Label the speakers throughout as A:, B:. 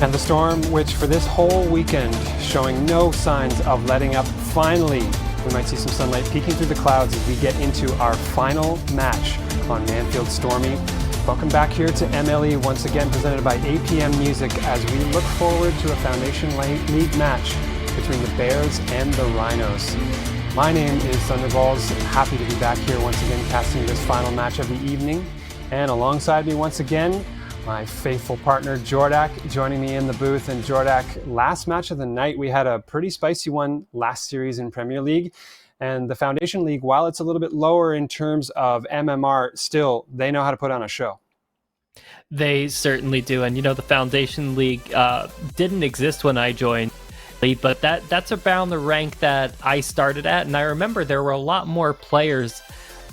A: And the storm, which for this whole weekend, showing no signs of letting up, finally, we might see some sunlight peeking through the clouds as we get into our final match on Manfield Stormy. Welcome back here to MLE, once again presented by APM Music, as we look forward to a Foundation League match between the Bears and the Rhinos. My name is Thunderballs. Happy to be back here once again casting this final match of the evening. And alongside me once again, my faithful partner Jordak joining me in the booth. And Jordak, last match of the night, we had a pretty spicy one last series in Premier League. And the Foundation League, while it's a little bit lower in terms of MMR, still, they know how to put on a show.
B: They certainly do. And, you know, the Foundation League didn't exist when I joined, but that's around the rank that I started at. And I remember there were a lot more players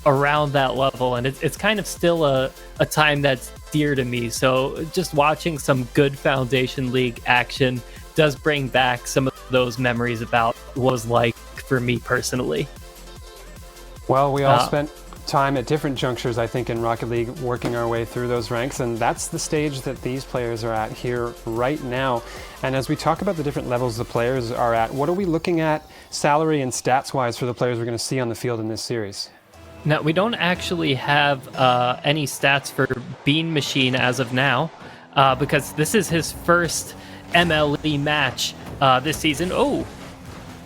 B: around that level. And it's kind of still a time that's dear to me. So just watching some good Foundation League action does bring back some of those memories about what it was like for me personally.
A: Well, we all spent time at different junctures, I think, in Rocket League, working our way through those ranks, and that's the stage that these players are at here right now. And as we talk about the different levels the players are at, what are we looking at salary and stats wise for the players we're going to see on the field in this series?
B: Now, we don't actually have any stats for Bean Machine as of now, because this is his first MLE match this season. Oh,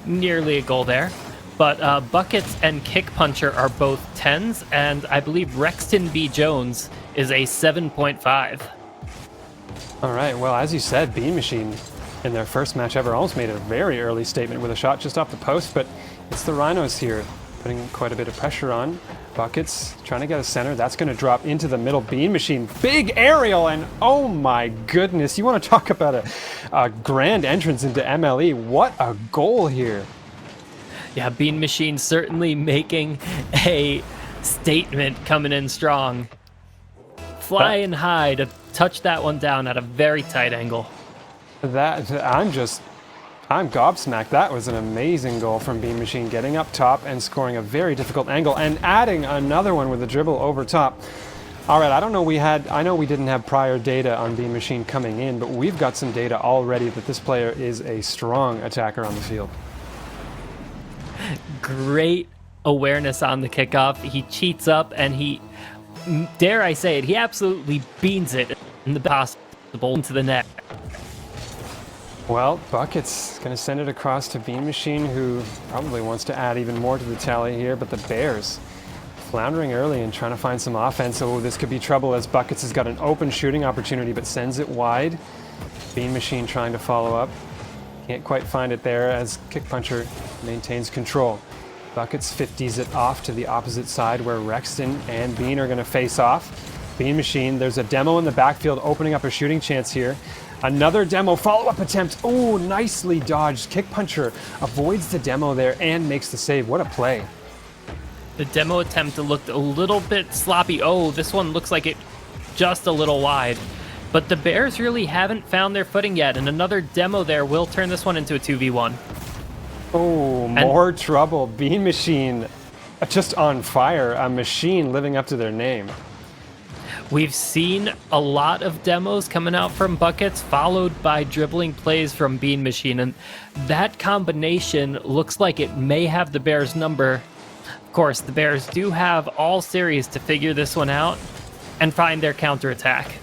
B: nearly a goal there. But Buckets and Kick Puncher are both 10s, and I believe Rexton B. Jones is a 7.5.
A: All right, well, as you said, Bean Machine in their first match ever almost made a very early statement with a shot just off the post, but it's the Rhinos here putting quite a bit of pressure on. Buckets trying to get a center. That's going to drop into the middle. Bean Machine, big aerial, and oh my goodness, you want to talk about a grand entrance into MLE. What a goal here.
B: Yeah, Bean Machine certainly making a statement, coming in strong. Flying high to touch that one down at a very tight angle. I'm gobsmacked. That was an amazing goal from Bean Machine, getting up top and scoring a very difficult angle and adding another one with a dribble over top. All right, I know we didn't have prior data on Bean Machine coming in, but we've got some data already that this player is a strong attacker on the field. Great Awareness on the kickoff. He cheats up and he, dare I say it, he absolutely beans it in the possible into the net.
A: Well, Bucket's going to send it across to Bean Machine, who probably wants to add even more to the tally here, but the Bears floundering early and trying to find some offense. Oh, this could be trouble as Buckets has got an open shooting opportunity, but sends it wide. Bean Machine trying to follow up. Can't quite find it there as Kick Puncher maintains control. Buckets 50s it off to the opposite side where Rexton and Bean are going to face off. Bean Machine, there's a demo in the backfield opening up a shooting chance here. Another demo follow-up attempt. Oh, nicely dodged. Kick Puncher avoids the demo there and makes the save. What a play.
B: The demo attempt looked a little bit sloppy. Oh, this one looks like it just a little wide. But the Bears really haven't found their footing yet, and another demo there will turn this one into a 2v1.
A: Oh, more trouble. Bean Machine just on fire. A machine living up to their name.
B: We've seen a lot of demos coming out from Buckets, followed by dribbling plays from Bean Machine, and that combination looks like it may have the Bears' number. Of course, the Bears do have all series to figure this one out and find their counterattack.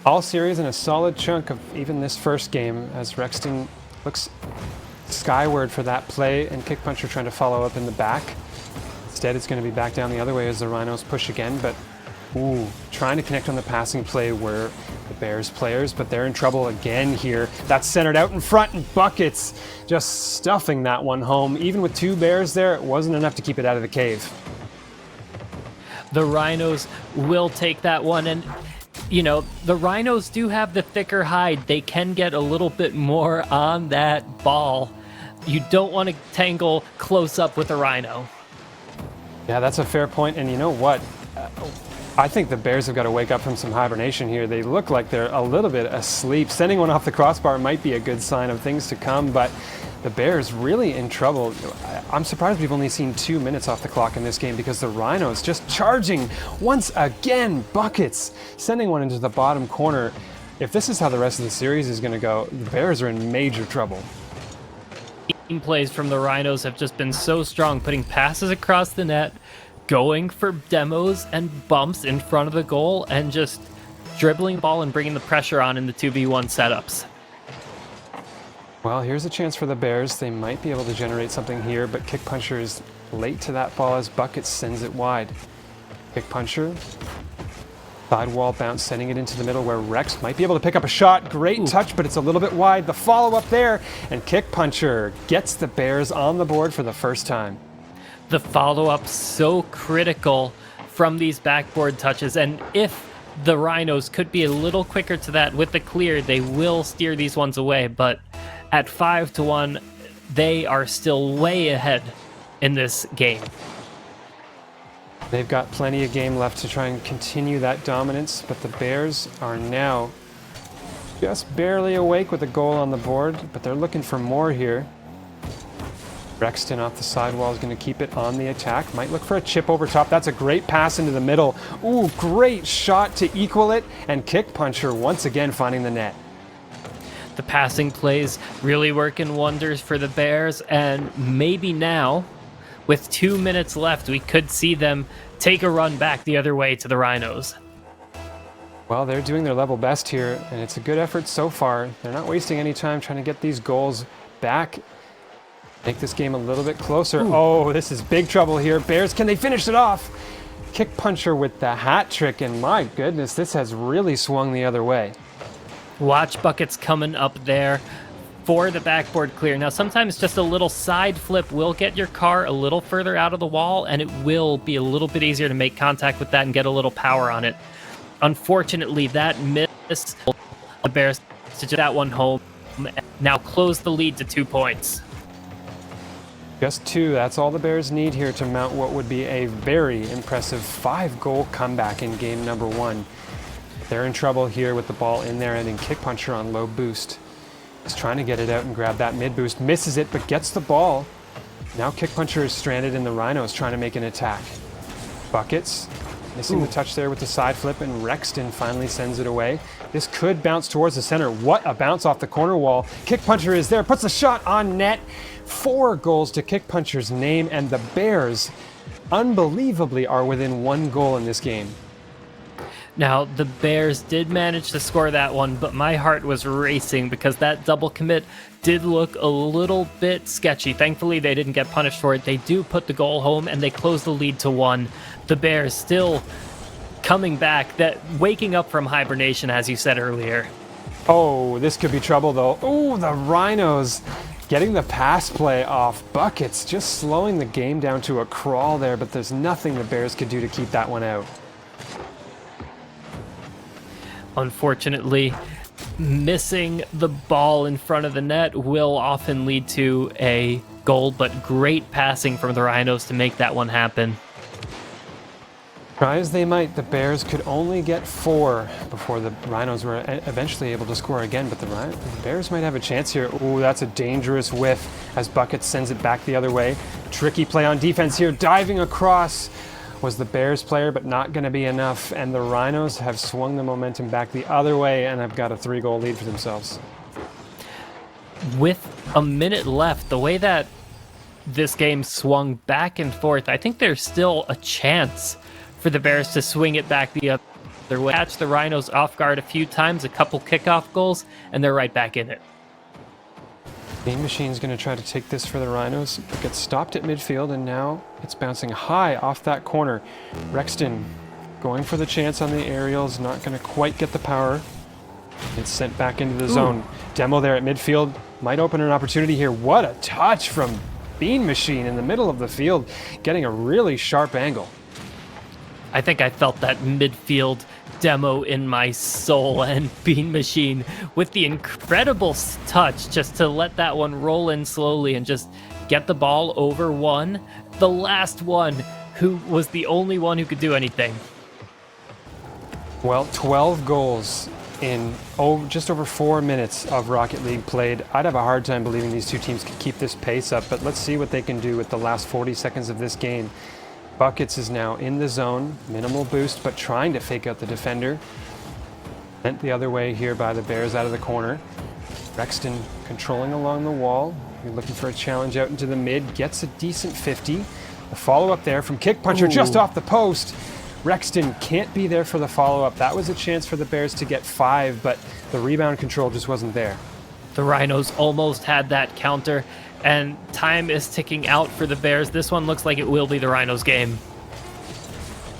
A: All series and a solid chunk of even this first game as Rexton looks skyward for that play and Kick Puncher trying to follow up in the back. Instead, it's going to be back down the other way as the Rhinos push again, but trying to connect on the passing play were the Bears players, but they're in trouble again here. That's centered out in front, and Buckets just stuffing that one home. Even with two Bears there, it wasn't enough to keep it out of the cave.
B: The Rhinos will take that one, and you know, the Rhinos do have the thicker hide. They can get a little bit more on that ball. You don't want to tangle close up with a Rhino.
A: Yeah, that's a fair point, and you know what? I think the Bears have got to wake up from some hibernation here. They look like they're a little bit asleep. Sending one off the crossbar might be a good sign of things to come, but the Bears really in trouble. I'm surprised we've only seen 2 minutes off the clock in this game because the Rhinos just charging once again. Buckets sending one into the bottom corner. if this is how the rest of the series is going to go, the Bears are in major trouble.
B: Team plays from the Rhinos have just been so strong, putting passes across the net, going for demos and bumps in front of the goal, and just dribbling the ball and bringing the pressure on in the 2v1 setups.
A: Well, here's a chance for the Bears. They might be able to generate something here, but Kick Puncher is late to that ball as Buckets sends it wide. Kick Puncher, sidewall bounce, sending it into the middle where Rex might be able to pick up a shot. Great touch, but it's a little bit wide. The follow-up there, and Kick Puncher gets the Bears on the board for the first time.
B: The follow-up so critical from these backboard touches, and if the Rhinos could be a little quicker to that with the clear, they will steer these ones away, but at 5-1, they are still way ahead in this game.
A: They've got plenty of game left to try and continue that dominance, but the Bears are now just barely awake with a goal on the board, but they're looking for more here. Rexton off the sidewall is going to keep it on the attack. Might look for a chip over top. That's a great pass into the middle. Ooh, great shot to equal it, and Kick Puncher once again finding the net.
B: The passing plays really working wonders for the Bears, and maybe now, with 2 minutes left, we could see them take a run back the other way to the Rhinos.
A: Well, they're doing their level best here, and it's a good effort so far. They're not wasting any time trying to get these goals back. Make this game a little bit closer. Ooh. Oh, this is big trouble here. Bears, can they finish it off? Kick Puncher with the hat trick, and my goodness, this has really swung the other way.
B: Watch Buckets coming up there for the backboard clear. Now, sometimes just a little side flip will get your car a little further out of the wall, and it will be a little bit easier to make contact with that and get a little power on it. Unfortunately, that miss, the Bears to get that one home, and now close the lead to 2 points.
A: Just 2, that's all the Bears need here to mount what would be a very impressive 5-goal comeback in game number 1. They're in trouble here with the ball in there, ending Kick Puncher on low boost. He's trying to get it out and grab that mid boost, misses it, but gets the ball. Now Kick Puncher is stranded in the Rhinos trying to make an attack. Buckets, missing the touch there with the side flip, and Rexton finally sends it away. This could bounce towards the center. What a bounce off the corner wall. Kick Puncher is there, puts the shot on net. 4 goals to Kick Puncher's name, and the Bears, unbelievably, are within 1 goal in this game.
B: Now, the Bears did manage to score that one, but my heart was racing because that double commit did look a little bit sketchy. Thankfully, they didn't get punished for it. They do put the goal home, and they close the lead to 1. The Bears still coming back, waking up from hibernation, as you said earlier.
A: Oh, this could be trouble, though. Oh, the Rhinos getting the pass play off. Buckets just slowing the game down to a crawl there, but there's nothing the Bears could do to keep that one out.
B: Unfortunately, missing the ball in front of the net will often lead to a goal, but great passing from the Rhinos to make that one happen.
A: Try as they might, the Bears could only get 4 before the Rhinos were eventually able to score again, but the Bears might have a chance here. Ooh, that's a dangerous whiff as Bucket sends it back the other way. Tricky play on defense here, diving across was the Bears player, but not going to be enough, and the Rhinos have swung the momentum back the other way and have got a 3-goal lead for themselves.
B: With a minute left, the way that this game swung back and forth, I think there's still a chance for the Bears to swing it back the other way. Catch the Rhinos off guard a few times, a couple kickoff goals, and they're right back in it.
A: Bean Machine's going to try to take this for the Rhinos, but gets stopped at midfield, and now it's bouncing high off that corner. Rexton going for the chance on the aerials, not going to quite get the power. It's sent back into the zone. Demo there at midfield might open an opportunity here. What a touch from Bean Machine in the middle of the field, getting a really sharp angle.
B: I think I felt that midfield demo in my soul, and Bean Machine with the incredible touch just to let that one roll in slowly and just get the ball over one, the last one who was the only one who could do anything.
A: Well, 12 goals in just over 4 minutes of Rocket League played. I'd have a hard time believing these two teams could keep this pace up, but let's see what they can do with the last 40 seconds of this game. Buckets is now in the zone, minimal boost, but trying to fake out the defender. Sent the other way here by the Bears out of the corner. Rexton controlling along the wall. You're looking for a challenge out into the mid. Gets a decent 50. The follow-up there from Kick Puncher just off the post. Rexton can't be there for the follow-up. That was a chance for the Bears to get 5, but the rebound control just wasn't there.
B: The Rhinos almost had that counter, and time is ticking out for the Bears. This one looks like it will be the Rhinos' game.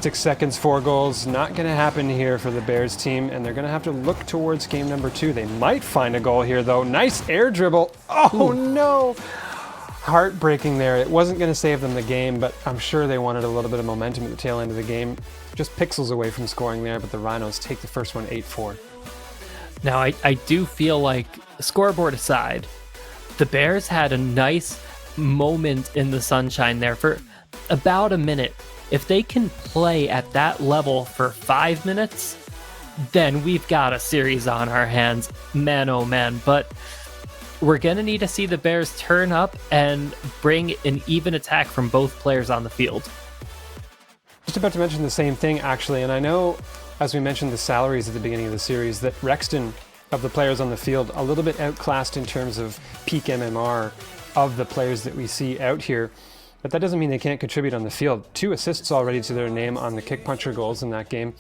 A: 6 seconds, 4 goals. Not going to happen here for the Bears team, and they're going to have to look towards game number 2. They might find a goal here, though. Nice air dribble. Oh, no. Heartbreaking there. It wasn't going to save them the game, but I'm sure they wanted a little bit of momentum at the tail end of the game. Just pixels away from scoring there, but the Rhinos take the first one 8-4.
B: Now, I do feel like, scoreboard aside, the Bears had a nice moment in the sunshine there for about a minute. If they can play at that level for 5 minutes, then we've got a series on our hands. Man, oh man. But we're going to need to see the Bears turn up and bring an even attack from both players on the field.
A: Just about to mention the same thing, actually, and I know, as we mentioned the salaries at the beginning of the series, that Rexton, of the players on the field, a little bit outclassed in terms of peak MMR of the players that we see out here. But that doesn't mean they can't contribute on the field. 2 assists already to their name on the Kick Puncher goals in that game.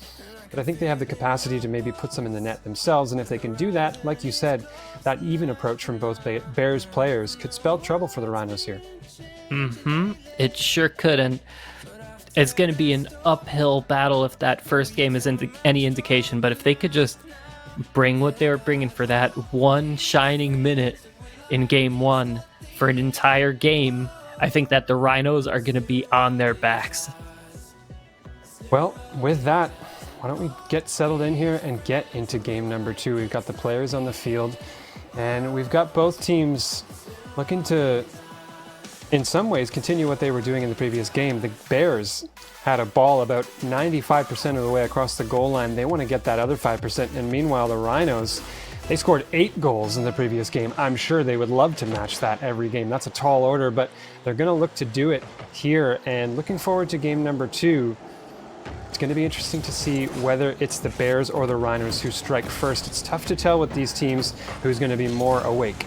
A: But I think they have the capacity to maybe put some in the net themselves. And if they can do that, like you said, that even approach from both Bears players could spell trouble for the Rhinos here.
B: It sure could. And it's going to be an uphill battle if that first game is any indication. But if they could just bring what they were bringing for that one shining minute in game 1 for an entire game, I think that the Rhinos are going to be on their backs.
A: Well, with that, why don't we get settled in here and get into game number 2. We've got the players on the field, and we've got both teams looking to, in some ways, continue what they were doing in the previous game. The Bears had a ball about 95% of the way across the goal line. They want to get that other 5%, and meanwhile, the Rhinos, they scored 8 goals in the previous game. I'm sure they would love to match that every game. That's a tall order, but they're going to look to do it here. And looking forward to game number 2. It's going to be interesting to see whether it's the Bears or the Rhinos who strike first. It's tough to tell with these teams who's going to be more awake.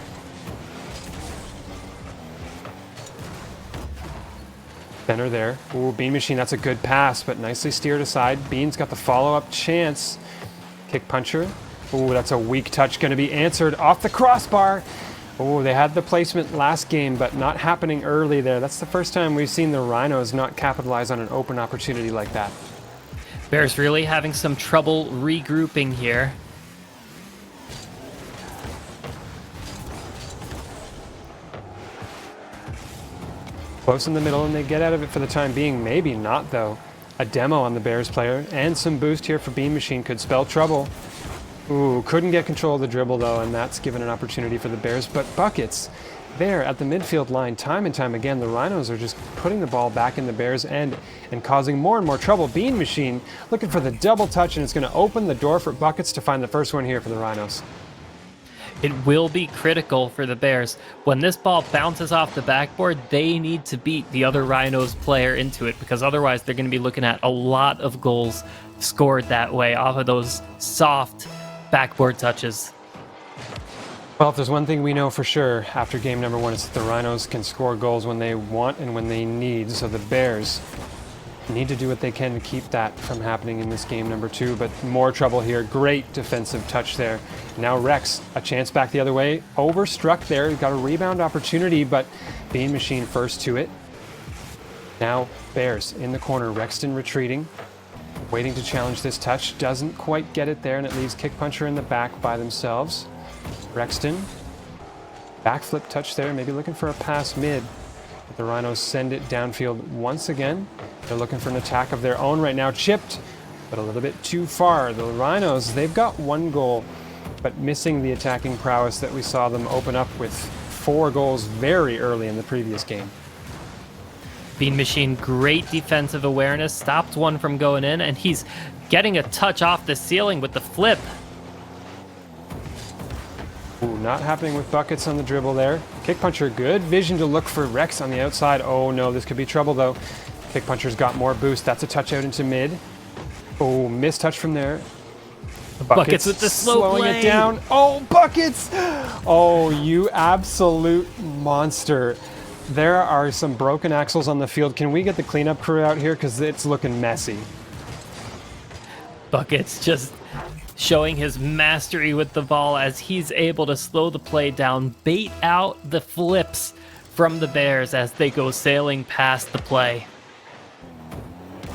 A: Benner there. Ooh, Bean Machine, that's a good pass, but nicely steered aside. Bean's got the follow-up chance. Kick Puncher. Ooh, that's a weak touch, going to be answered off the crossbar. Ooh, they had the placement last game, but not happening early there. That's the first time we've seen the Rhinos not capitalize on an open opportunity like that.
B: Bears really having some trouble regrouping here.
A: Close in the middle, and they get out of it for the time being. Maybe not, though. A demo on the Bears player, and some boost here for Bean Machine could spell trouble. Ooh, couldn't get control of the dribble, though, and that's given an opportunity for the Bears. But buckets there at the midfield line, time and time again, the Rhinos are just putting the ball back in the Bears' end and causing more and more trouble. Bean Machine looking for the double touch, and it's going to open the door for buckets to find the first one here for the Rhinos.
B: It will be critical for the Bears. When this ball bounces off the backboard, they need to beat the other Rhinos player into it, because otherwise they're going to be looking at a lot of goals scored that way off of those soft backboard touches.
A: Well, if there's one thing we know for sure after game number 1, it's that the Rhinos can score goals when they want and when they need. So the Bears need to do what they can to keep that from happening in this game number 2. But more trouble here. Great defensive touch there. Now Rex, a chance back the other way. Overstruck there. Got a rebound opportunity, but Bean Machine first to it. Now Bears in the corner. Rexton retreating. Waiting to challenge this touch. Doesn't quite get it there, and it leaves Kick Puncher in the back by themselves. Rexton, backflip touch there, maybe looking for a pass mid. But the Rhinos send it downfield once again. They're looking for an attack of their own right now. Chipped, but a little bit too far. The Rhinos, they've got 1 goal, but missing the attacking prowess that we saw them open up with 4 goals very early in the previous game.
B: Bean Machine, great defensive awareness, stopped one from going in, and he's getting a touch off the ceiling with the flip.
A: Ooh, not happening with buckets on the dribble there. Kick Puncher, good vision to look for Rex on the outside. Oh no, this could be trouble though. Kick Puncher's got more boost. That's a touch out into mid. Oh, missed touch from there.
B: Buckets with the slow
A: slowing
B: play.
A: it down. Oh, Buckets! Oh, you absolute monster. There are some broken axles on the field. Can we get the cleanup crew out here? Because it's looking messy.
B: Buckets just showing his mastery with the ball as he's able to slow the play down, bait out the flips from the Bears as they go sailing past the play.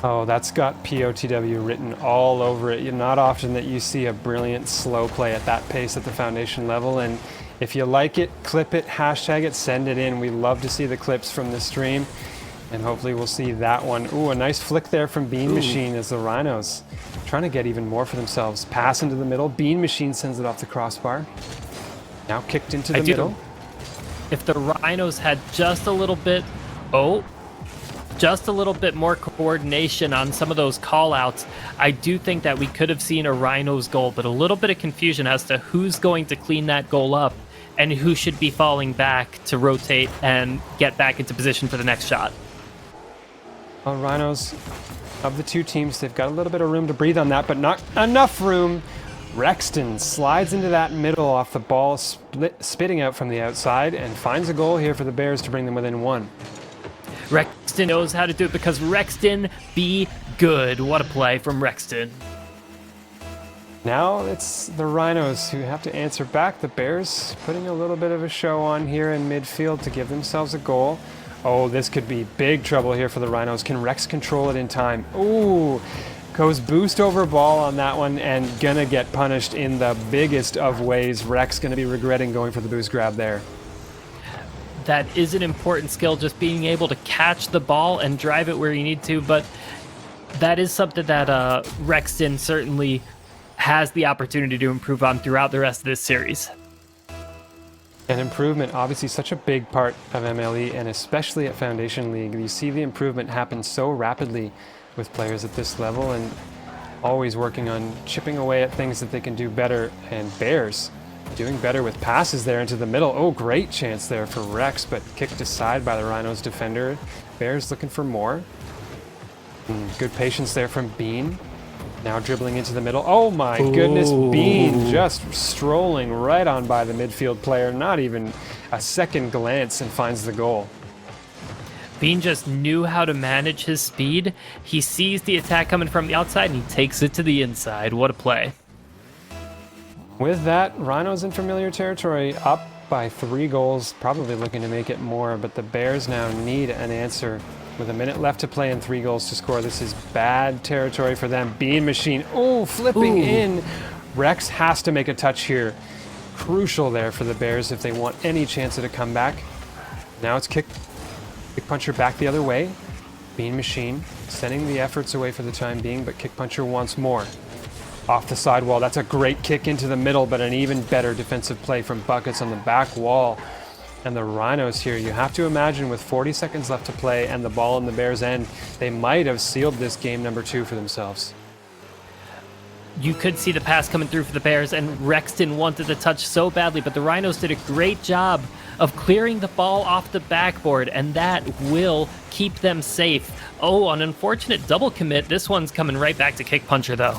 A: Oh, that's got POTW written all over it. Not often that you see a brilliant slow play at that pace at the foundation level. And if you like it, clip it, hashtag it, send it in. We love to see the clips from the stream. And hopefully we'll see that one. Ooh, a nice flick there from Bean Machine as the Rhinos trying to get even more for themselves. Pass into the middle. Bean Machine sends it off the crossbar. Now kicked into the middle.
B: If the Rhinos had just a little bit more coordination on some of those call-outs, I do think that we could have seen a Rhinos goal, but a little bit of confusion as to who's going to clean that goal up and who should be falling back to rotate and get back into position for the next shot.
A: Well, Rhinos, of the two teams, they've got a little bit of room to breathe on that, but not enough room. Rexton slides into that middle off the ball, spitting out from the outside, and finds a goal here for the Bears to bring them within one.
B: Rexton knows how to do it because Rexton be good. What a play from Rexton.
A: Now it's the Rhinos who have to answer back. The Bears putting a little bit of a show on here in midfield to give themselves a goal. Oh, this could be big trouble here for the Rhinos. Can Rex control it in time? Ooh, goes boost over ball on that one and gonna get punished in the biggest of ways. Rex gonna be regretting going for the boost grab there.
B: That is an important skill, just being able to catch the ball and drive it where you need to, but that is something that Rexton certainly has the opportunity to improve on throughout the rest of this series.
A: And improvement, obviously such a big part of MLE, and especially at Foundation League. You see the improvement happen so rapidly with players at this level, and always working on chipping away at things that they can do better. And Bears doing better with passes there into the middle. Oh, great chance there for Rex, but kicked aside by the Rhinos defender. Bears looking for more. Good patience there from Bean. Now dribbling into the middle. Oh my goodness, Bean just strolling right on by the midfield player. Not even a second glance and finds the goal.
B: Bean just knew how to manage his speed. He sees the attack coming from the outside and he takes it to the inside. What a play.
A: With that, Rhinos in familiar territory, up by 3 goals, probably looking to make it more, but the Bears now need an answer. With a minute left to play and 3 goals to score, this is bad territory for them. Bean Machine, oh, flipping in. Rex has to make a touch here. Crucial there for the Bears if they want any chance at a comeback. Now it's kick puncher back the other way. Bean Machine sending the efforts away for the time being, but kick puncher once more. Off the sidewall, that's a great kick into the middle, but an even better defensive play from Buckets on the back wall. And the Rhinos here, you have to imagine with 40 seconds left to play and the ball in the Bears' end, they might have sealed this game number 2 for themselves.
B: You could see the pass coming through for the Bears, and Rexton wanted the touch so badly, but the Rhinos did a great job of clearing the ball off the backboard, and that will keep them safe. Oh, an unfortunate double commit. This one's coming right back to kick puncher, though.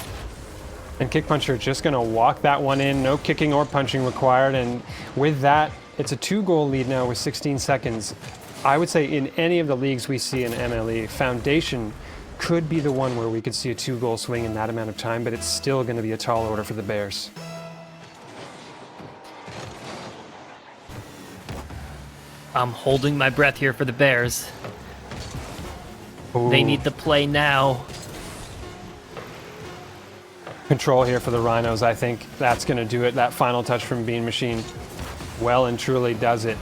A: And kick puncher just going to walk that one in. No kicking or punching required. And with that, it's a 2-goal lead now with 16 seconds. I would say in any of the leagues we see in MLE, Foundation could be the one where we could see a 2-goal swing in that amount of time, but it's still going to be a tall order for the Bears.
B: I'm holding my breath here for the Bears.
A: Ooh.
B: They need the play now.
A: Control here for the Rhinos. I think that's going to do it. That final touch from Bean Machine well and truly does it.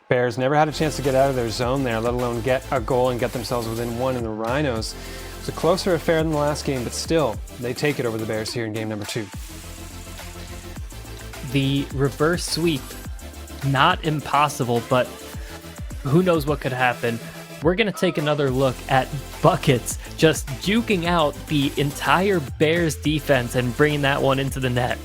A: Bears never had a chance to get out of their zone there, let alone get a goal and get themselves within 1. And the Rhinos, it's a closer affair than the last game, but still, they take it over the Bears here in game number 2.
B: The reverse sweep, not impossible, but who knows what could happen. We're going to take another look at Buckets just juking out the entire Bears defense and bringing that one into the net.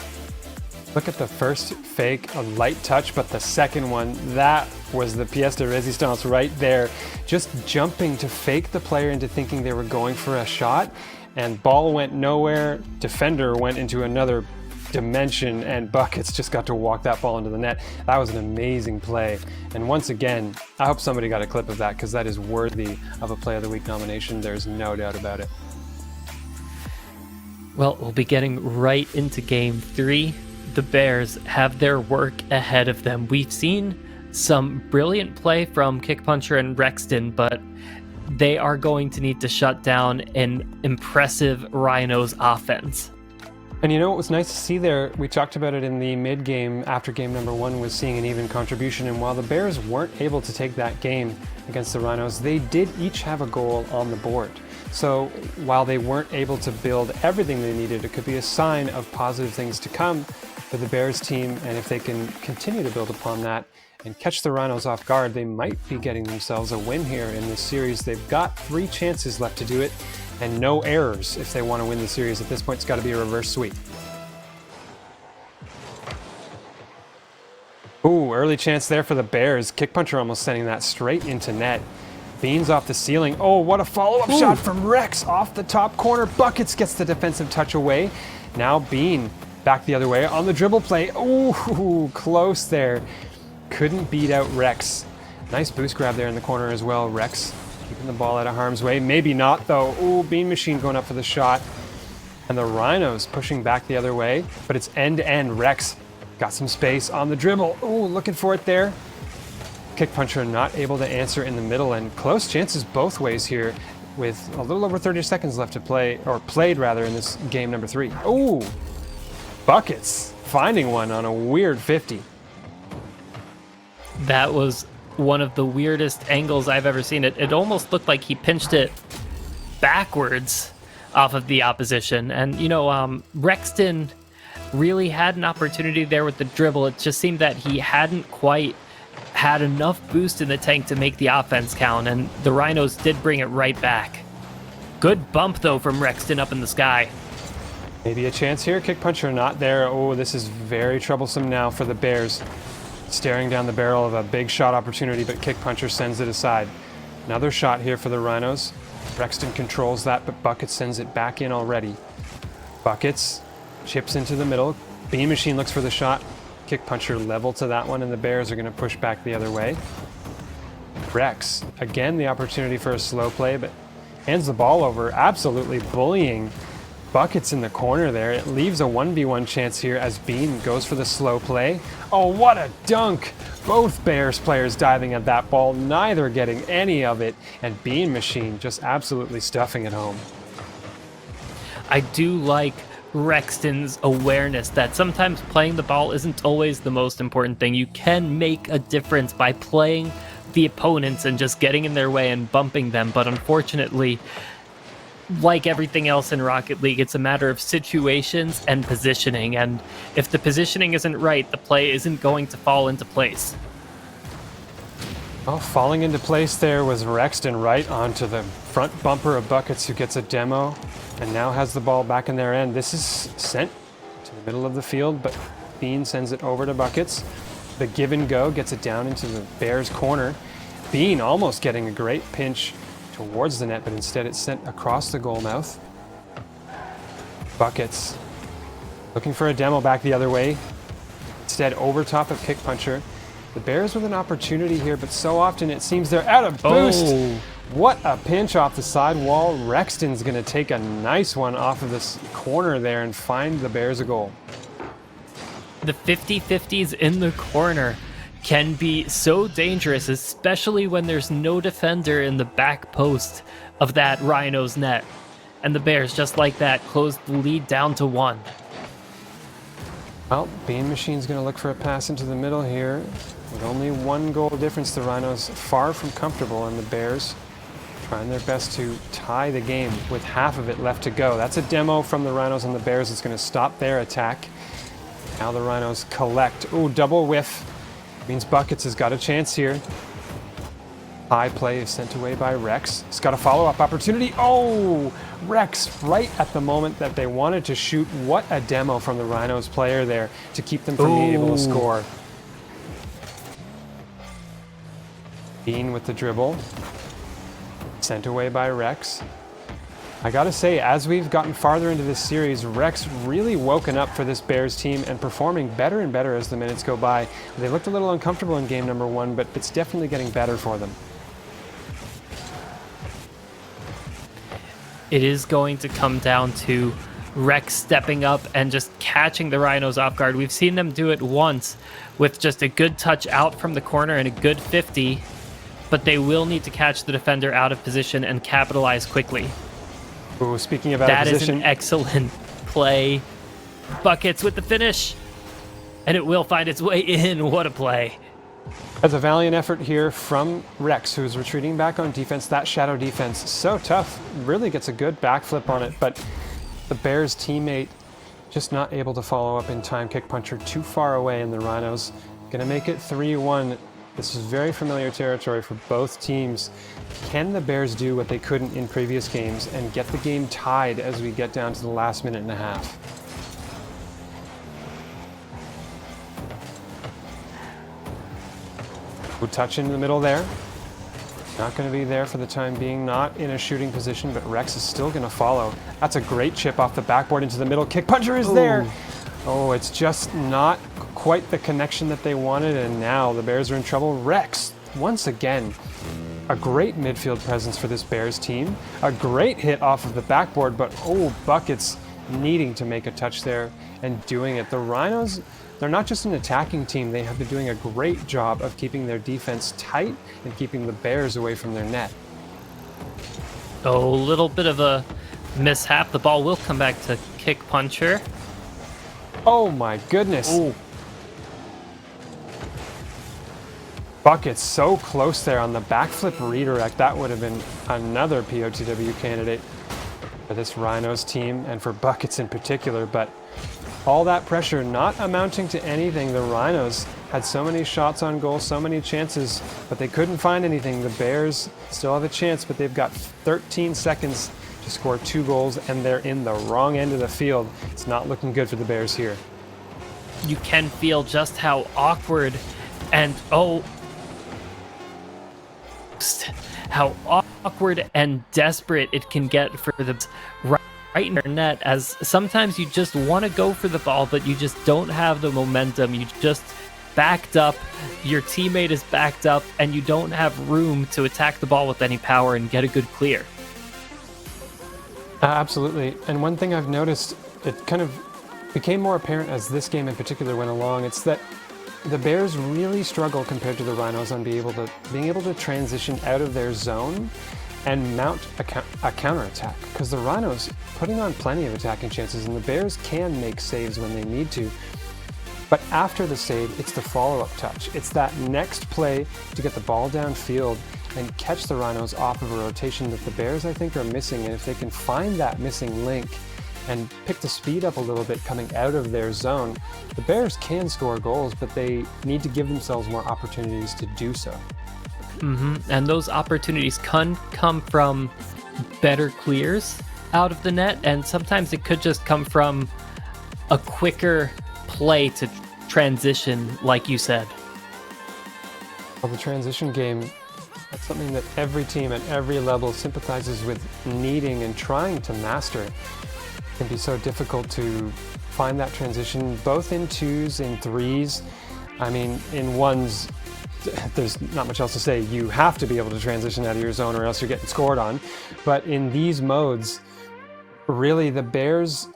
A: Look at the first fake, a light touch, but the second one, that was the pièce de résistance right there. Just jumping to fake the player into thinking they were going for a shot, and ball went nowhere. Defender went into another dimension, and Buckets just got to walk that ball into the net. That was an amazing play. And once again, I hope somebody got a clip of that, because that is worthy of a Play of the Week nomination. There's no doubt about it.
B: Well, we'll be getting right into Game 3. The Bears have their work ahead of them. We've seen some brilliant play from Kickpuncher and Rexton, but they are going to need to shut down an impressive Rhinos offense.
A: And you know what was nice to see there? We talked about it in the mid-game after game number 1, was seeing an even contribution. And while the Bears weren't able to take that game against the Rhinos, they did each have a goal on the board. So while they weren't able to build everything they needed, it could be a sign of positive things to come for the Bears team. And if they can continue to build upon that and catch the Rhinos off guard, they might be getting themselves a win here in this series. They've got 3 chances left to do it, and no errors if they want to win the series. At this point, it's got to be a reverse sweep. Ooh, early chance there for the Bears. Kickpuncher almost sending that straight into net. Beans off the ceiling. Oh, what a follow-up shot from Rex off the top corner. Buckets gets the defensive touch away. Now Bean back the other way on the dribble play. Ooh, close there. Couldn't beat out Rex. Nice boost grab there in the corner as well. Rex keeping the ball out of harm's way. Maybe not, though. Ooh, Bean Machine going up for the shot. And the Rhinos pushing back the other way. But it's end-to-end. Rex got some space on the dribble. Ooh, looking for it there. Kickpuncher not able to answer in the middle, and close chances both ways here with a little over 30 seconds left to play, or played rather, in this game number 3. Ooh, Buckets finding one on a weird 50.
B: That was one of the weirdest angles I've ever seen. It almost looked like he pinched it backwards off of the opposition. And, you know, Rexton really had an opportunity there with the dribble. It just seemed that he hadn't quite had enough boost in the tank to make the offense count, and the Rhinos did bring it right back. Good bump, though, from Rexton up in the sky.
A: Maybe a chance here. Kickpuncher not there. Oh, this is very troublesome now for the Bears. Staring down the barrel of a big shot opportunity, but Kickpuncher sends it aside. Another shot here for the Rhinos. Rexton controls that, but Buckets sends it back in already. Buckets chips into the middle. Bean Machine looks for the shot. Kickpuncher level to that one, and the Bears are going to push back the other way. Rex, again, the opportunity for a slow play, but hands the ball over, absolutely bullying Buckets in the corner there. It leaves a 1v1 chance here as Bean goes for the slow play. Oh, what a dunk! Both Bears players diving at that ball, neither getting any of it, and Bean Machine just absolutely stuffing it home.
B: I do like Rexton's awareness that sometimes playing the ball isn't always the most important thing. You can make a difference by playing the opponents and just getting in their way and bumping them, but unfortunately, like everything else in Rocket League, it's a matter of situations and positioning, and if the positioning isn't right, the play isn't going to fall into place.
A: Well, falling into place there was Rexton right onto the front bumper of Buckets, who gets a demo and now has the ball back in their end. This is sent to the middle of the field, but Bean sends it over to Buckets. The give and go gets it down into the Bears corner. Bean almost getting a great pinch towards the net, but instead it's sent across the goal mouth. Buckets looking for a demo back the other way. Instead over top of Kickpuncher. The Bears with an opportunity here, but so often it seems they're out of boost.
B: Oh.
A: What a pinch off the side wall. Rexton's going to take a nice one off of this corner there and find the Bears a goal.
B: The 50-50s in the corner can be so dangerous, especially when there's no defender in the back post of that Rhinos net. And the Bears, just like that, closed the lead down to 1.
A: Well, Bean Machine's going to look for a pass into the middle here. With only 1 goal difference, the Rhinos far from comfortable, and the Bears trying their best to tie the game with half of it left to go. That's a demo from the Rhinos and the Bears. It's going to stop their attack. Now the Rhinos collect. Ooh, double whiff. Means Buckets has got a chance here. High play is sent away by Rex. He's got a follow-up opportunity. Oh, Rex right at the moment that they wanted to shoot. What a demo from the Rhinos player there to keep them from being able to score. Bean with the dribble. Sent away by Rex. I gotta say, as we've gotten farther into this series, Rex really woken up for this Bears team and performing better and better as the minutes go by. They looked a little uncomfortable in game number 1, but it's definitely getting better for them.
B: It is going to come down to Rex stepping up and just catching the Rhinos off guard. We've seen them do it once with just a good touch out from the corner and a good 50, but they will need to catch the defender out of position and capitalize quickly.
A: Ooh, speaking of out
B: That
A: of
B: is
A: position,
B: an excellent play. Buckets with the finish, and it will find its way in. What a play.
A: that's a valiant effort here from Rex, who's retreating back on defense. That shadow defense, so tough, really gets a good backflip on it, but the Bears teammate just not able to follow up in time. Kick puncher too far away, and the Rhinos gonna make it 3-1. This is very familiar territory for both teams. Can the Bears do what they couldn't in previous games and get the game tied as we get down to the last minute and a half? Good touch in the middle there. Not going to be there for the time being, not in a shooting position, but Rex is still going to follow. That's a great chip off the backboard into the middle. Kick puncher is there. Oh, it's just not quite the connection that they wanted, and now the Bears are in trouble. Rex, once again, a great midfield presence for this Bears team. A great hit off of the backboard, but oh, Buckets needing to make a touch there and doing it. The Rhinos, they're not just an attacking team, they have been doing a great job of keeping their defense tight and keeping the Bears away from their net.
B: Oh, a little bit of a mishap. The ball will come back to kick puncher.
A: Oh my goodness.
B: Oh,
A: Buckets so close there on the backflip redirect. That would have been another POTW candidate for this Rhinos team and for Buckets in particular, but all that pressure not amounting to anything. The Rhinos had so many shots on goal, so many chances, but they couldn't find anything. The Bears still have a chance, but they've got 13 seconds to score 2 goals, and they're in the wrong end of the field. It's not looking good for the Bears here.
B: you can feel just how awkward and how awkward and desperate it can get for the right in their net, as sometimes you just want to go for the ball, but you just don't have the momentum. You just backed up, your teammate is backed up, and you don't have room to attack the ball with any power and get a good clear.
A: Absolutely. And one thing I've noticed, it kind of became more apparent as this game in particular went along, it's that the Bears really struggle compared to the Rhinos on being able to transition out of their zone and mount a counterattack, because the Rhinos putting on plenty of attacking chances and the Bears can make saves when they need to. But after the save, it's the follow-up touch. It's that next play to get the ball downfield and catch the Rhinos off of a rotation that the Bears, I think, are missing. And if they can find that missing link and pick the speed up a little bit coming out of their zone, the Bears can score goals, but they need to give themselves more opportunities to do so.
B: And those opportunities can come from better clears out of the net, and sometimes it could just come from a quicker play to transition, like you said.
A: Well, the transition game, that's something that every team at every level sympathizes with needing and trying to master. It can be so difficult to find that transition, both in 2s, in 3s. I mean, in 1s, there's not much else to say. You have to be able to transition out of your zone or else you're getting scored on. But in these modes, really the Bears,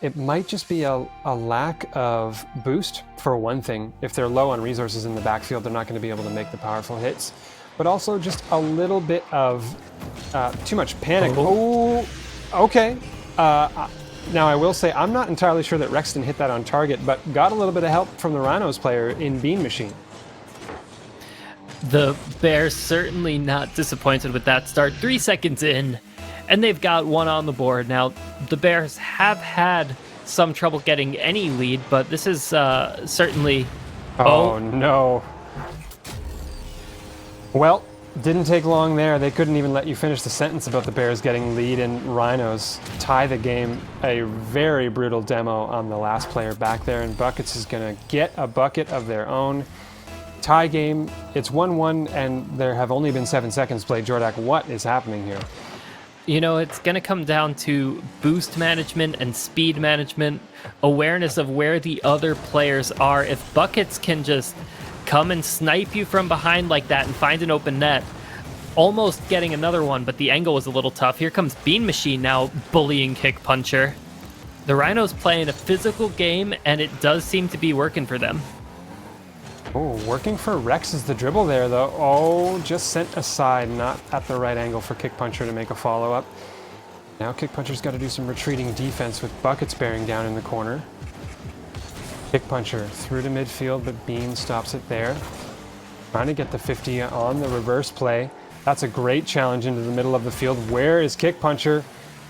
A: it might just be a lack of boost, for one thing. If they're low on resources in the backfield, they're not going to be able to make the powerful hits. But also just a little bit of too much panic. Oh, okay. Now I will say, I'm not entirely sure that Rexton hit that on target, but got a little bit of help from the Rhinos player in Bean Machine.
B: The Bears certainly not disappointed with that start. 3 seconds in, and they've got one on the board. Now, the Bears have had some trouble getting any lead, but this is certainly...
A: Oh, no. Well, didn't take long there. They couldn't even let you finish the sentence about the Bears getting lead, and Rhinos tie the game. A very brutal demo on the last player back there, and Buckets is going to get a bucket of their own. Tie game, it's 1-1, and there have only been 7 seconds played. Jordak, what is happening here?
B: You know, it's going to come down to boost management and speed management, awareness of where the other players are. If Buckets can just come and snipe you from behind like that and find an open net, almost getting another one, but the angle was a little tough. Here comes Bean Machine now bullying Kick Puncher. The Rhinos playing a physical game, and it does seem to be working for them.
A: Oh, working for Rex is the dribble there, though. Oh, just sent aside, not at the right angle for Kick Puncher to make a follow-up. Now Kick Puncher's got to do some retreating defense with Buckets bearing down in the corner. Kick Puncher through to midfield, but Bean stops it there. Trying to get the 50 on the reverse play. That's a great challenge into the middle of the field. Where is Kick Puncher?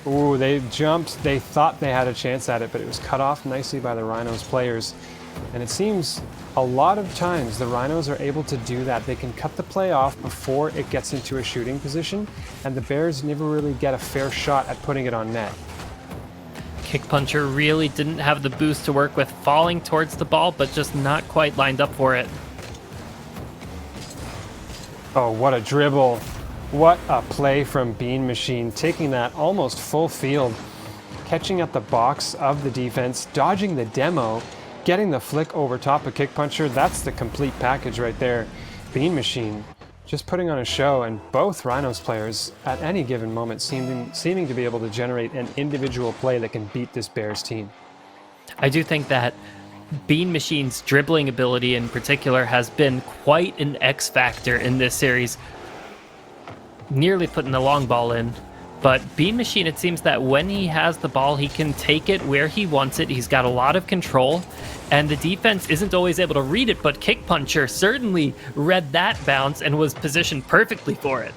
A: Ooh, they jumped. They thought they had a chance at it, but it was cut off nicely by the Rhinos players. And it seems a lot of times the Rhinos are able to do that. They can cut the play off before it gets into a shooting position, and the Bears never really get a fair shot at putting it on net.
B: Kick Puncher really didn't have the boost to work with, falling towards the ball, but just not quite lined up for it.
A: Oh, what a dribble. What a play from Bean Machine, taking that almost full field, catching at the box of the defense, dodging the demo, getting the flick over top of Kick Puncher. That's the complete package right there. Bean Machine just putting on a show, and both Rhinos players at any given moment seeming to be able to generate an individual play that can beat this Bears team.
B: I do think that Bean Machine's dribbling ability in particular has been quite an X factor in this series. Nearly putting the long ball in. But Bean Machine, it seems that when he has the ball, he can take it where he wants it. He's got a lot of control, and the defense isn't always able to read it, but Kick Puncher certainly read that bounce and was positioned perfectly for it.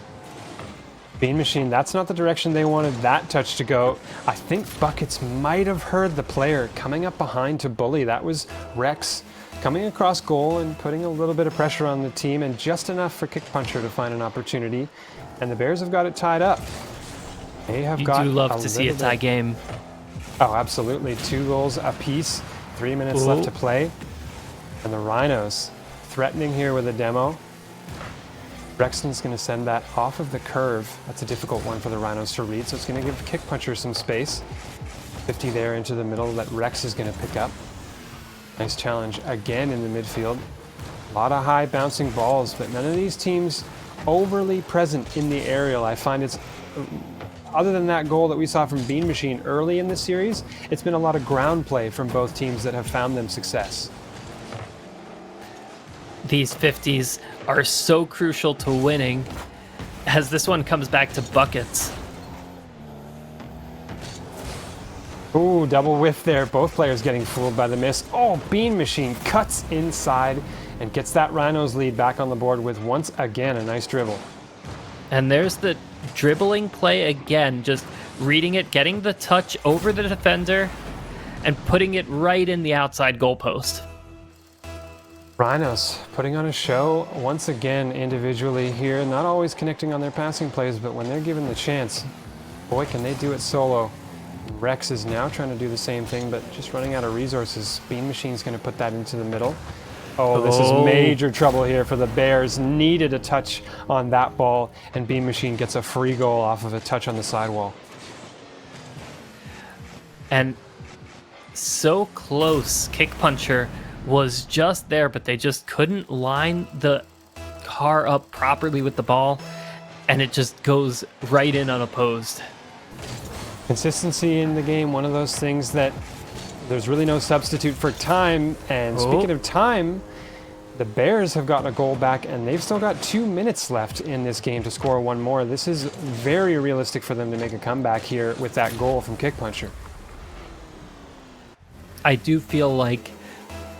A: Bean Machine, that's not the direction they wanted that touch to go. I think Buckets might have heard the player coming up behind to bully. That was Rex coming across goal and putting a little bit of pressure on the team, and just enough for Kick Puncher to find an opportunity. And the Bears have got it tied up. They have got.
B: You do love to see a tie game.
A: Oh, absolutely. 2 goals apiece. 3 minutes left to play. And the Rhinos threatening here with a demo. Brexton's going to send that off of the curve. That's a difficult one for the Rhinos to read, so it's going to give Kick Puncher some space. 50 there into the middle that Rex is going to pick up. Nice challenge again in the midfield. A lot of high bouncing balls, but none of these teams overly present in the aerial. I find it's, other than that goal that we saw from Bean Machine early in the series, it's been a lot of ground play from both teams that have found them success.
B: These 50s are so crucial to winning, as this one comes back to Buckets.
A: Ooh, double whiff there. Both players getting fooled by the miss. Oh, Bean Machine cuts inside and gets that Rhinos lead back on the board with, once again, a nice dribble.
B: And there's the dribbling play again, just reading it, getting the touch over the defender, and putting it right in the outside goalpost.
A: Rhinos putting on a show once again individually here, not always connecting on their passing plays, but when they're given the chance, boy, can they do it solo. Rex is now trying to do the same thing, but just running out of resources. Bean Machine's going to put that into the middle. Oh, this is major trouble here for the Bears. Needed a touch on that ball, and Bean Machine gets a free goal off of a touch on the sidewall.
B: And so close. Kick Puncher was just there, but they just couldn't line the car up properly with the ball, and it just goes right in unopposed.
A: Consistency in the game, one of those things that there's really no substitute for time. And speaking of time, the Bears have gotten a goal back, and they've still got 2 minutes left in this game to score one more. This is very realistic for them to make a comeback here with that goal from Kick Puncher.
B: I do feel like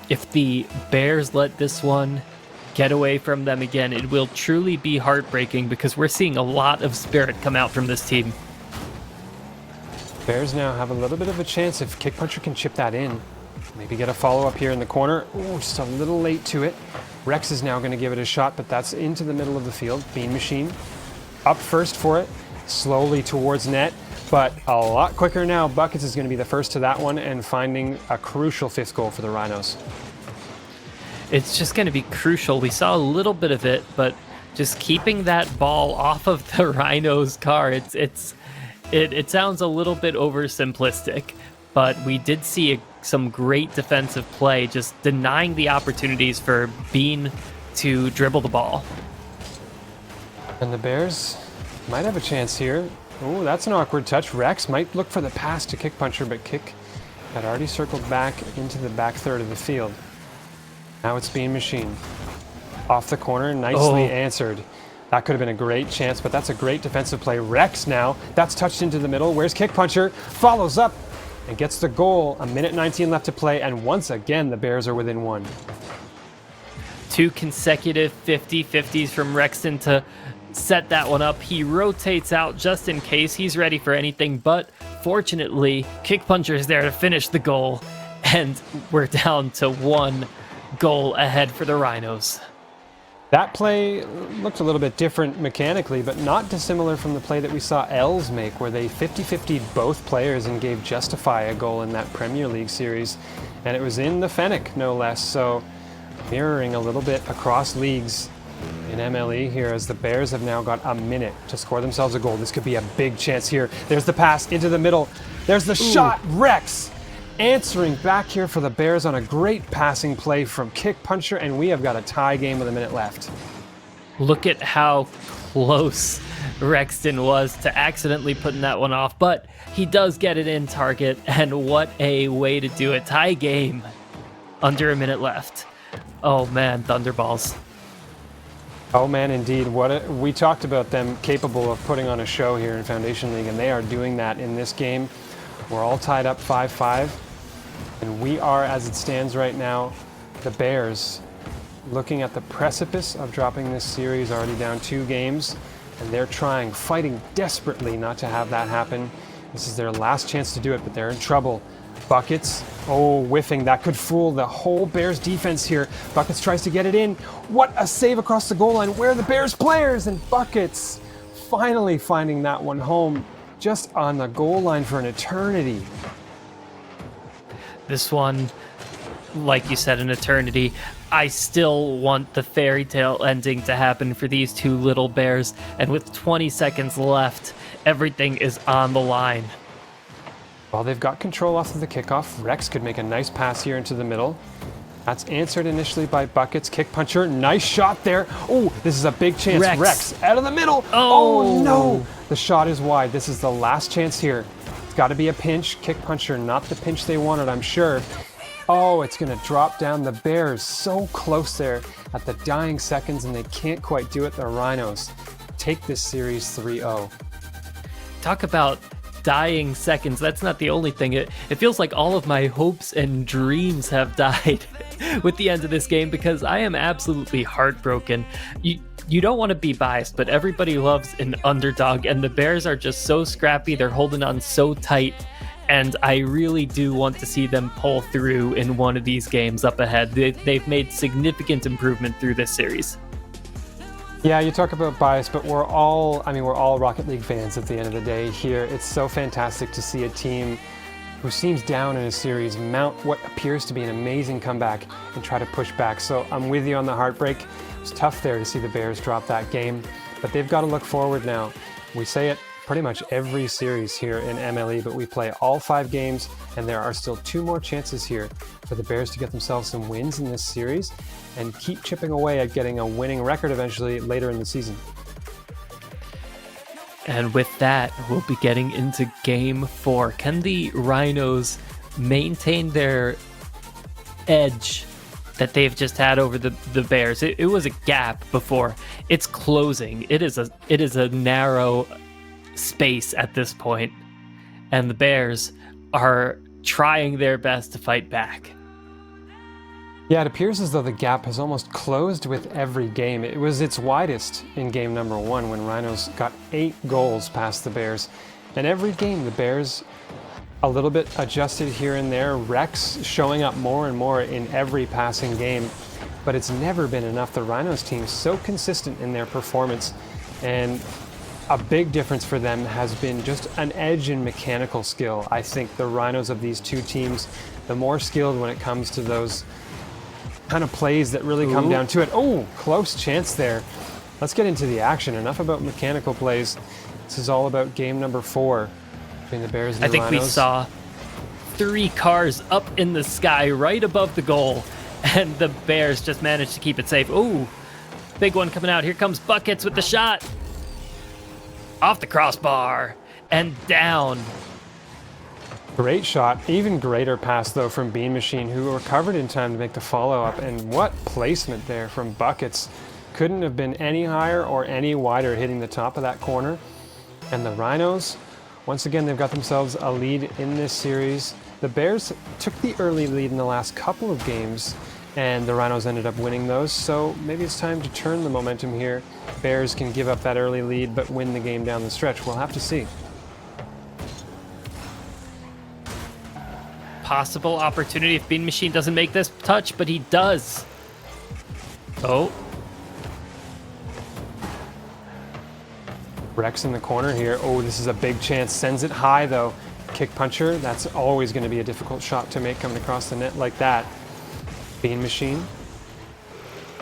B: if the Bears let this one get away from them again, it will truly be heartbreaking, because we're seeing a lot of spirit come out from this team.
A: Bears now have a little bit of a chance if Kick Puncher can chip that in. Maybe get a follow-up here in the corner. Ooh, just a little late to it. Rex is now going to give it a shot, but that's into the middle of the field. Bean Machine up first for it, slowly towards net, but a lot quicker now. Buckets is going to be the first to that one and finding a crucial 5th goal for the Rhinos.
B: It's just going to be crucial. We saw a little bit of it, but just keeping that ball off of the Rhinos car, It sounds a little bit oversimplistic, but we did see some great defensive play, just denying the opportunities for Bean to dribble the ball.
A: And the Bears might have a chance here. Oh, that's an awkward touch. Rex might look for the pass to Kick Puncher, but Kick had already circled back into the back third of the field. Now it's Bean Machine. Off the corner, nicely answered. That could have been a great chance, but that's a great defensive play. Rex now, that's touched into the middle. Where's Kick Puncher? Follows up and gets the goal. 1:19 left to play, and once again, the Bears are within one.
B: 2 consecutive 50-50s from Rexton to set that one up. He rotates out just in case he's ready for anything, but fortunately, Kick Puncher is there to finish the goal, and we're down to 1 goal ahead for the Rhinos.
A: That play looked a little bit different mechanically, but not dissimilar from the play that we saw Els make, where they 50-50'd both players and gave Justify a goal in that Premier League series. And it was in the Fennec, no less, so mirroring a little bit across leagues in MLE here, as the Bears have now got a minute to score themselves a goal. This could be a big chance here. There's the pass into the middle. There's the shot. Rex answering back here for the Bears on a great passing play from Kick Puncher, and we have got a tie game with a minute left.
B: Look at how close Rexton was to accidentally putting that one off, but he does get it in target, and what a way to do it. Tie game under a minute left. Oh man, Thunderballs.
A: Oh man, indeed. We talked about them capable of putting on a show here in Foundation League, and they are doing that in this game. We're all tied up 5-5, and we are, as it stands right now, the Bears looking at the precipice of dropping this series, already down 2 games, and they're fighting desperately not to have that happen. This is their last chance to do it, but they're in trouble. Buckets, whiffing. That could fool the whole Bears defense here. Buckets tries to get it in. What a save across the goal line. Where are the Bears players? And Buckets finally finding that one home, just on the goal line for an eternity.
B: This one, like you said, an eternity. I still want the fairy tale ending to happen for these 2 little Bears, and with 20 seconds left, everything is on the line.
A: Well, they've got control off of the kickoff. Rex could make a nice pass here into the middle. That's answered initially by Buckets. Kick Puncher, nice shot there. Oh, this is a big chance. Rex out of the middle. Oh no, the shot is wide. This is the last chance here. It's got to be a pinch. Kick Puncher, not the pinch they wanted, I'm sure. Oh, it's going to drop down. The Bears so close there at the dying seconds, and they can't quite do it. The Rhinos take this series 3-0.
B: Talk about dying seconds. That's not the only thing. It feels like all of my hopes and dreams have died with the end of this game, because I am absolutely heartbroken. You don't want to be biased, but everybody loves an underdog, and the Bears are just so scrappy. They're holding on so tight, and I really do want to see them pull through in one of these games up ahead. They've made significant improvement through this series.
A: Yeah, you talk about bias, but we're all Rocket League fans at the end of the day here. It's so fantastic to see a team who seems down in a series mount what appears to be an amazing comeback and try to push back. So I'm with you on the heartbreak. It was tough there to see the Bears drop that game, but they've got to look forward now. We say it pretty much every series here in MLE, but we play all 5 games, and there are still 2 more chances here for the Bears to get themselves some wins in this series and keep chipping away at getting a winning record eventually later in the season.
B: And with that, we'll be getting into Game 4. Can the Rhinos maintain their edge that they've just had over the Bears? It was a gap before. It's closing. It is a narrow space at this point, and the Bears are trying their best to fight back.
A: Yeah, it appears as though the gap has almost closed with every game. It was its widest in game number 1 when Rhinos got 8 goals past the Bears. And every game, the Bears a little bit adjusted here and there. Rex showing up more and more in every passing game, but it's never been enough. The Rhinos team so consistent in their performance, and a big difference for them has been just an edge in mechanical skill. I think the Rhinos of these 2 teams, the more skilled when it comes to those kind of plays that really come down to it. Oh, close chance there. Let's get into the action. Enough about mechanical plays. This is all about game number 4. Between the Bears and
B: I
A: the
B: think we
A: Rhinos.
B: saw 3 cars up in the sky right above the goal, and the Bears just managed to keep it safe. Ooh, big one coming out. Here comes Buckets with the shot. Off the crossbar and down.
A: Great shot. Even greater pass, though, from Bean Machine, who recovered in time to make the follow-up. And what placement there from Buckets. Couldn't have been any higher or any wider, hitting the top of that corner. And the Rhinos, once again, they've got themselves a lead in this series. The Bears took the early lead in the last couple of games, and the Rhinos ended up winning those. So maybe it's time to turn the momentum here. Bears can give up that early lead, but win the game down the stretch. We'll have to see.
B: Possible opportunity if Bean Machine doesn't make this touch, but he does. Oh.
A: Rex in the corner here. Oh, this is a big chance. Sends it high, though. Kick puncher, that's always going to be a difficult shot to make coming across the net like that. Bean Machine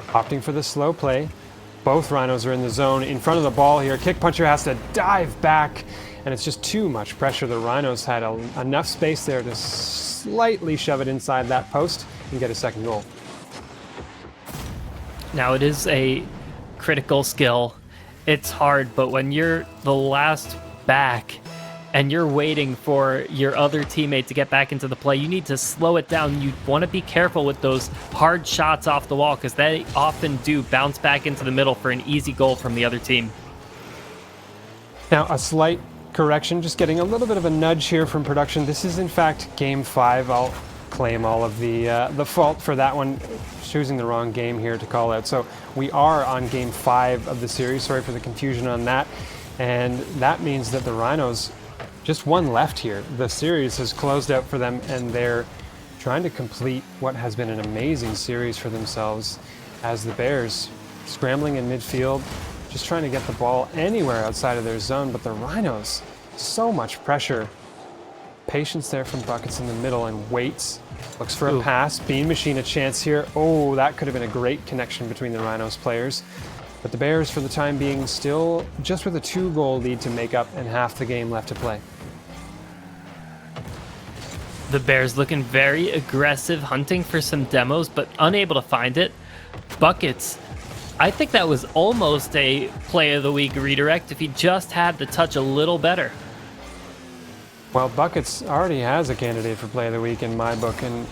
A: opting for the slow play. Both Rhinos are in the zone in front of the ball here. Kick puncher has to dive back, and it's just too much pressure. The Rhinos had enough space there to slightly shove it inside that post and get a second goal.
B: Now it is a critical skill. It's hard, but when you're the last back and you're waiting for your other teammate to get back into the play, you need to slow it down. You want to be careful with those hard shots off the wall because they often do bounce back into the middle for an easy goal from the other team.
A: Now, a slight correction, just getting a little bit of a nudge here from production. This is, in fact, Game 5. I'll claim all of the fault for that one, choosing the wrong game here to call out. So we are on Game 5 of the series. Sorry for the confusion on that. And that means that the Rhinos, just one left here. The series has closed out for them, and they're trying to complete what has been an amazing series for themselves as the Bears scrambling in midfield, just trying to get the ball anywhere outside of their zone. But the Rhinos, so much pressure. Patience there from Buckets in the middle, and waits. Looks for a pass. Bean Machine a chance here. Oh, that could have been a great connection between the Rhinos players. But the Bears, for the time being, still just with a 2-goal lead to make up and half the game left to play.
B: The Bears looking very aggressive, hunting for some demos, but unable to find it. Buckets, I think that was almost a play of the week redirect if he just had the touch a little better.
A: Well, Buckets already has a candidate for play of the week in my book, and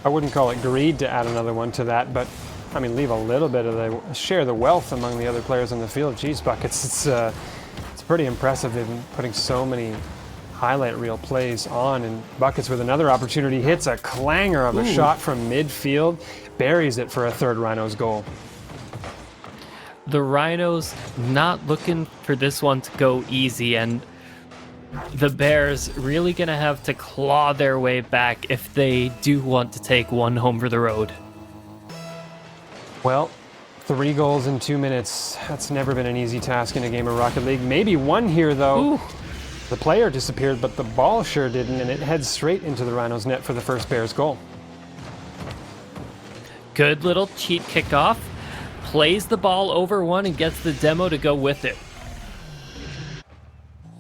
A: I wouldn't call it greed to add another one to that, but I mean, leave a little bit of share the wealth among the other players on the field. Geez, Buckets, it's pretty impressive. They've been putting so many highlight reel plays on, and Buckets with another opportunity hits a clanger of a shot from midfield, buries it for a third Rhinos goal.
B: The Rhinos not looking for this one to go easy, and the Bears really gonna have to claw their way back if they do want to take one home for the road.
A: Well, 3 goals in 2 minutes. That's never been an easy task in a game of Rocket League. Maybe one here, though.
B: Ooh.
A: The player disappeared, but the ball sure didn't, and it heads straight into the Rhinos' net for the first Bears goal.
B: Good little cheat kickoff. Plays the ball over one and gets the demo to go with it.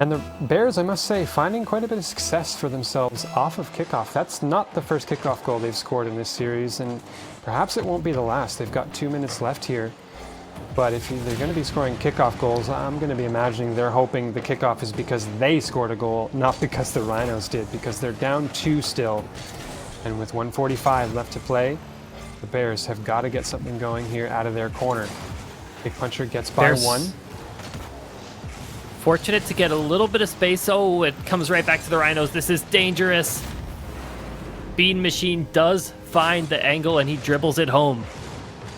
A: And the Bears, I must say, finding quite a bit of success for themselves off of kickoff. That's not the first kickoff goal they've scored in this series, and perhaps it won't be the last. They've got 2 minutes left here. But if they're going to be scoring kickoff goals, I'm going to be imagining they're hoping the kickoff is because they scored a goal, not because the Rhinos did, because they're down 2 still. And with 1:45 left to play, the Bears have got to get something going here out of their corner. Kick puncher gets by
B: Bears
A: 1.
B: Fortunate to get a little bit of space. Oh, it comes right back to the Rhinos. This is dangerous. Bean Machine does find the angle, and he dribbles it home.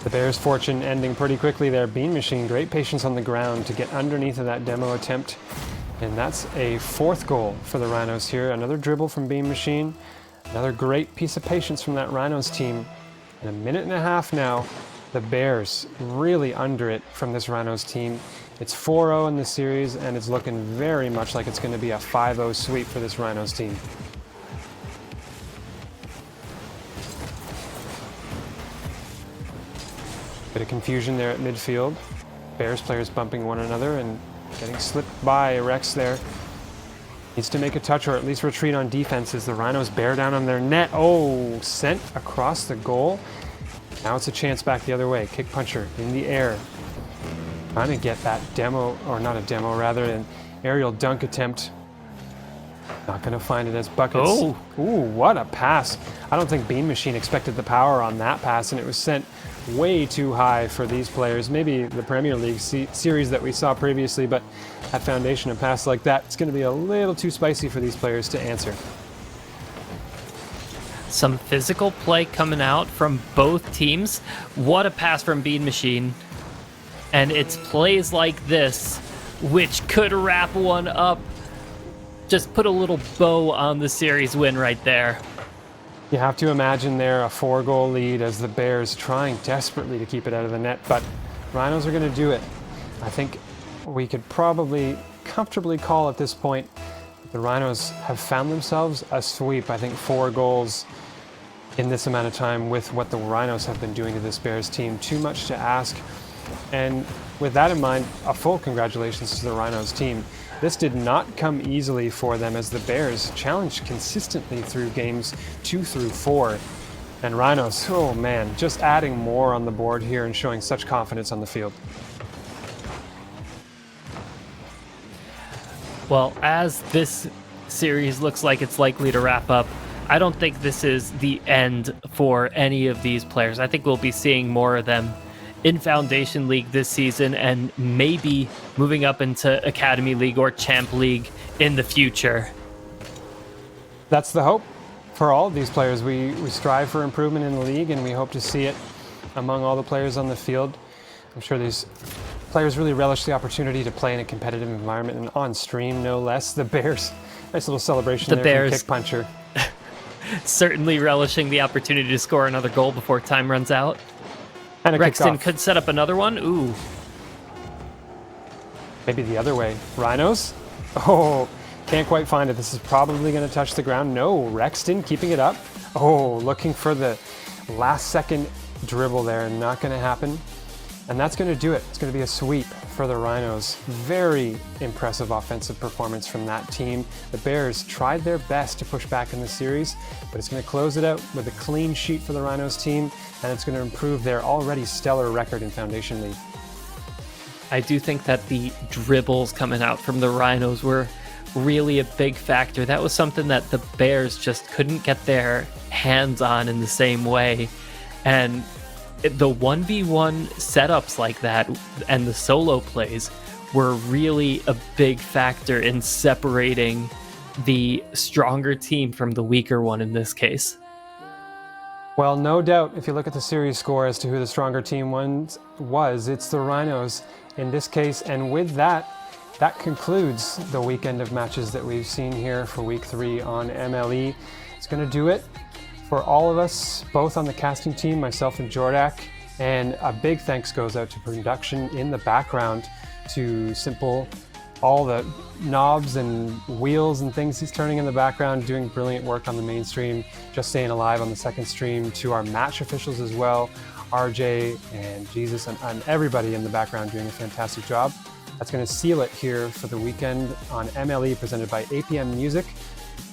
A: The Bears' fortune ending pretty quickly there. Bean Machine, great patience on the ground to get underneath of that demo attempt. And that's a 4th goal for the Rhinos here. Another dribble from Bean Machine. Another great piece of patience from that Rhinos team. In a minute and a half now, the Bears really under it from this Rhinos team. It's 4-0 in the series, and it's looking very much like it's going to be a 5-0 sweep for this Rhinos team. Bit of confusion there at midfield. Bears players bumping one another and getting slipped by Rex there. Needs to make a touch or at least retreat on defense as the Rhinos bear down on their net. Oh, sent across the goal. Now it's a chance back the other way. Kick puncher in the air. Trying to get that demo, or not a demo, rather an aerial dunk attempt. Not going to find it as buckets.
B: Oh.
A: Ooh, what a pass. I don't think Bean Machine expected the power on that pass, and it was sent way too high for these players. Maybe the Premier League series that we saw previously, but at Foundation, a pass like that, it's going to be a little too spicy for these players to answer.
B: Some physical play coming out from both teams. What a pass from Bean Machine. And it's plays like this, which could wrap one up. Just put a little bow on the series win right there.
A: You have to imagine they're a 4-goal lead as the Bears trying desperately to keep it out of the net, but Rhinos are going to do it. I think we could probably comfortably call at this point the Rhinos have found themselves a sweep. I think 4 goals in this amount of time with what the Rhinos have been doing to this Bears team. Too much to ask. And with that in mind, a full congratulations to the Rhinos team. This did not come easily for them as the Bears challenged consistently through games 2 through 4. And Rhinos, oh man, just adding more on the board here and showing such confidence on the field.
B: Well, as this series looks like it's likely to wrap up, I don't think this is the end for any of these players. I think we'll be seeing more of them in Foundation League this season and maybe moving up into Academy League or Champ League in the future.
A: That's the hope for all of these players. We strive for improvement in the league, and we hope to see it among all the players on the field. I'm sure these players really relish the opportunity to play in a competitive environment and on stream, no less. The Bears, nice little celebration
B: The
A: there
B: Bears.
A: from Kick Puncher.
B: Certainly relishing the opportunity to score another goal before time runs out.
A: And a
B: Rexton
A: kickoff.
B: could set up another one. Ooh.
A: Maybe the other way. Rhinos? Oh, can't quite find it. This is probably going to touch the ground. No, Rexton keeping it up. Oh, looking for the last second dribble there. Not going to happen. And that's going to do it. It's going to be a sweep for the Rhinos. Very impressive offensive performance from that team. The Bears tried their best to push back in the series, but it's going to close it out with a clean sheet for the Rhinos team, and it's going to improve their already stellar record in Foundation League.
B: I do think that the dribbles coming out from the Rhinos were really a big factor. That was something that the Bears just couldn't get their hands on in the same way. And the 1v1 setups like that and the solo plays were really a big factor in separating the stronger team from the weaker one in this case.
A: Well, no doubt, if you look at the series score as to who the stronger team was, it's the Rhinos in this case. And with that, that concludes the weekend of matches that we've seen here for week 3 on MLE. It's going to do it for all of us, both on the casting team, myself and Jordak. And a big thanks goes out to production in the background, to Simple, all the knobs and wheels and things he's turning in the background, doing brilliant work on the main stream, just staying alive on the second stream, to our match officials as well, RJ and Jesus and everybody in the background doing a fantastic job. That's going to seal it here for the weekend on MLE presented by APM Music.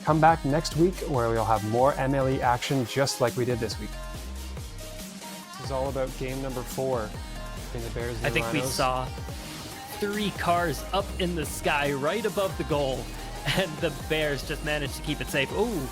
A: Come back next week where we'll have more MLE action just like we did this week. This is all about game number 4 between the Bears and
B: I
A: the
B: think we
A: Rhinos.
B: saw 3 cars up in the sky right above the goal, and the Bears just managed to keep it safe. Ooh,